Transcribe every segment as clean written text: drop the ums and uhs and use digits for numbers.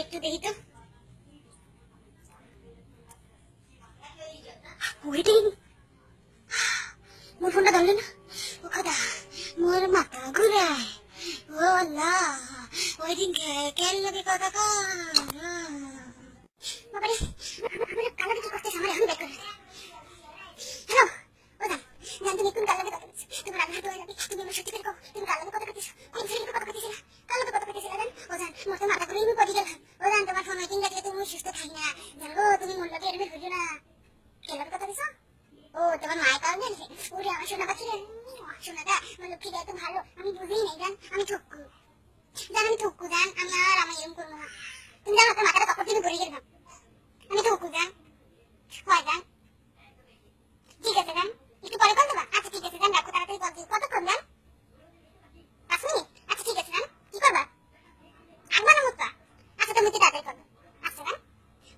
একটু দেখি তো। ওয়েটিং, মোর ফোনটা ধরলে না। ও খোদা, মোর মাথা ঘুরায়। ও আল্লাহ, ওয়েটিং কেন লাগে কথা বাবারে, কালো কিছু করতেছে আমার, এখন বের করে। হ্যালো ওদান, জান তুমি কোন কালো কথা বলছো? তোমার আগে হাত হয়ে যাবে। তুমি আমার সত্যি করে কও, তুমি কালো কথা করতেছো? কোন ফিল্মে কথা করতেছিলা? কালো কথা করতেছিলা জান? ওদান, মোর তো মাথা ঘুরে আমি পড়ে গেলাম। ওদান, তোমার ফোন ওয়েটিং দেখলে তুমি সুস্থ থাকি না। জানো তুমি মূল্য দিয়ে এরমে ঘুরিও না। কেলার কথা দিছো? ও তোমার মায়ের কারণে এনেছে? ওরে আমার সোনা পাখি রে, সোনাটা আমার লক্ষ্মীটা এত ভালো, আমি বুঝেই নাই জান। আমি ঠক্কু জান, আমি ঠক্কু জান। আমি এরকম করবো না। তুমি জানো তোমার মাথাটা কখন থেকে ঘুরে গেলাম। আমি ঠক্কু জান। হয় জান, ঠিক আছে জান, একটু পরে কল দেবা? আচ্ছা ঠিক আছে জান, রাখো, তাড়াতাড়ি কল দিও। কতক্ষণ জান? 5 মিনিট? আচ্ছা ঠিক আছে জান। কি করবা? আসবা না মুতবা? আচ্ছা তুমি একটু তাড়াতাড়ি কল দাও। আচ্ছা জান।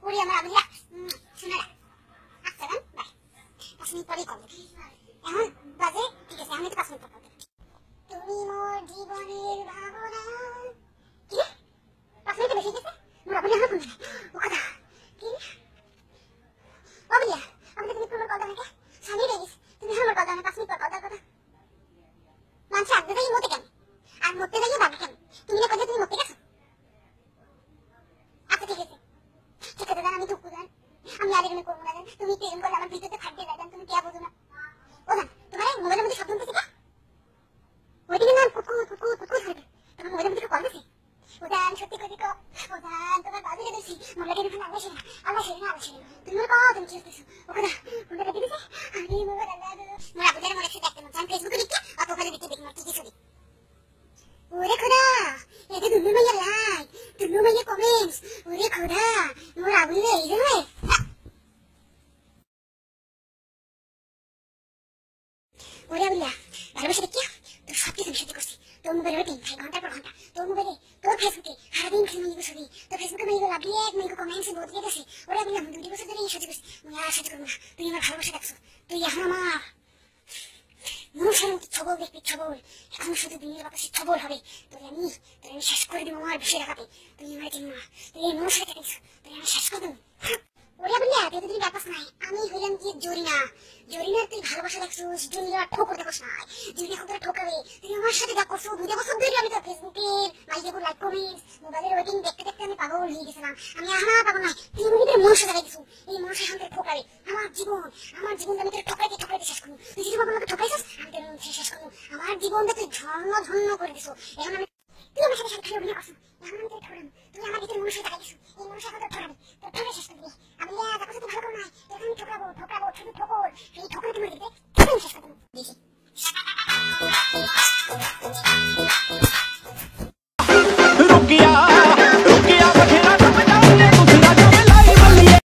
ওরে আমার আবুলিয়া, শোনা। আচ্ছা জান, বাই। 5 মিনিট পরেই কল দেবে। এখন বাজে, ঠিক আছে, আমি তো 5 মিনিট পর কল দেব। তুমি মোর জীবনের ভাবনা। কি রে, 5 মিনিট বেশি গেছে? মোর আবুলিয়া আমার ফোন ধরে। ও কথা কি রে? আবুলিয়া, আমাকে তুমি ফোন কল দাও নাকি? সামনে রেগে গেছে। তুমি আমার কল দাও না, 5 মিনিট পর কল দাও কথা। মানুষ আগে যাই মতে কেন, আর মরতে যাইয়ে ভাবি কেন? তুমি না কথা তুমি মরতে গেছো? আচ্ছা ঠিক আছে, ঠিক আছে জান, আমি ঠুকু জান। আমি আর এরকম করবো না জান। তুমি প্রেম করলে আমার ভিতরতে থাকবে যায় জান, তুমি কে বোঝো না। ও জান, তোমার মোবাইলের মধ্যে শব্দ হচ্ছে কে? ওইদিকে না কুকুর কুকুর কুকুর ধরবে। তোমার মোবাইলের মধ্যে কল দিছে? ও জান, সত্যি করে কও। ও জান, তোমার বাজে দোষী। মোবাইলের এখানে আল্লাহ ছিল, আল্লাহ ছিল না, আল্লাহ ছিল। তুমি মোর কও, তুমি কি করতেছো? ও কথা ফোনটা কেটে দিছে। আরে মোবাইল আল্লাহ মোর আবুদের মনে হচ্ছে দেখতে মন চান, ফেসবুকে দেখতে আর প্রোফাইলে দেখতে দেখি মোর কি কিছু। ওরে খোদা, এটা দুলু মাইয়া লাইক, দুলু মাইয়া কমেন্টস। ওরে খোদা, মোর আবুলে এই রে। ওরে আবুলিয়া, ভালোবাসা দেখিয়া তোর সব কিছু আমি সত্যি করছি। তোর মোবাইলে ওয়েটিং ভাই ঘন্টার পর ঘন্টা। তোর মোবাইলে, তোর ফেসবুকে সারাদিন খালি মাইগো ছবি। তোর ফেসবুকে মাইগো লাভলি এক মাইগো কমেন্টস বদলে গেছে। ওরে আবুলিয়া, আমি 2 বছর ধরে এই সহ্য করছি। আমি আর সহ্য করবো না। তুই আমার ভালোবাসা দেখছো, তুই এখন আমার মানুষের মতো ছবল দেখবি, ছবল। এখন শুধু দুনিয়ার বাতাসে ছবল হবে। তোর আমি শেষ করে দিব আমার বিষয় রাখাতে। তুই আমার চিনি না, তুই এই মানুষের কাছে দেখছো, তুই আমি শেষ করে দেবো। ওরে বললে তুই যদি ব্যাপার নাই, আমি হইলাম কি জরিনা। জরিনার তুই ভালোবাসা দেখছিস, জরিনা ঠোকর দেখোস নাই। জরিনা এখন তোরা ঠকাবে। তুই আমার সাথে যা করছো, 2 বছর ধরে আমি তোর ফেসবুকের মাইজেবুর লাইক কমেন্টস, মোবাইলের ওয়েটিং দেখতে দেখতে আমি পাগল হয়ে গেছিলাম। আমি পাগল নাই, তুই আমার ভিতরে মনুষ্য জায়গায় দিছো। এই মনুষ্যের সাথে ঠকাবে আমার জীবনটা আমি তোর ঠকাইতে ঠকাইতে শেষ করবো। তুই যদি আমাকে ঠকাইছিস, আমি তোর শেষ করবো। আমার জীবনটা তুই ঝন্ন ঝন্ন করে দিছো। এখন আমি, তুই আমার সাথে সাথে খালি অভিনয় করছো।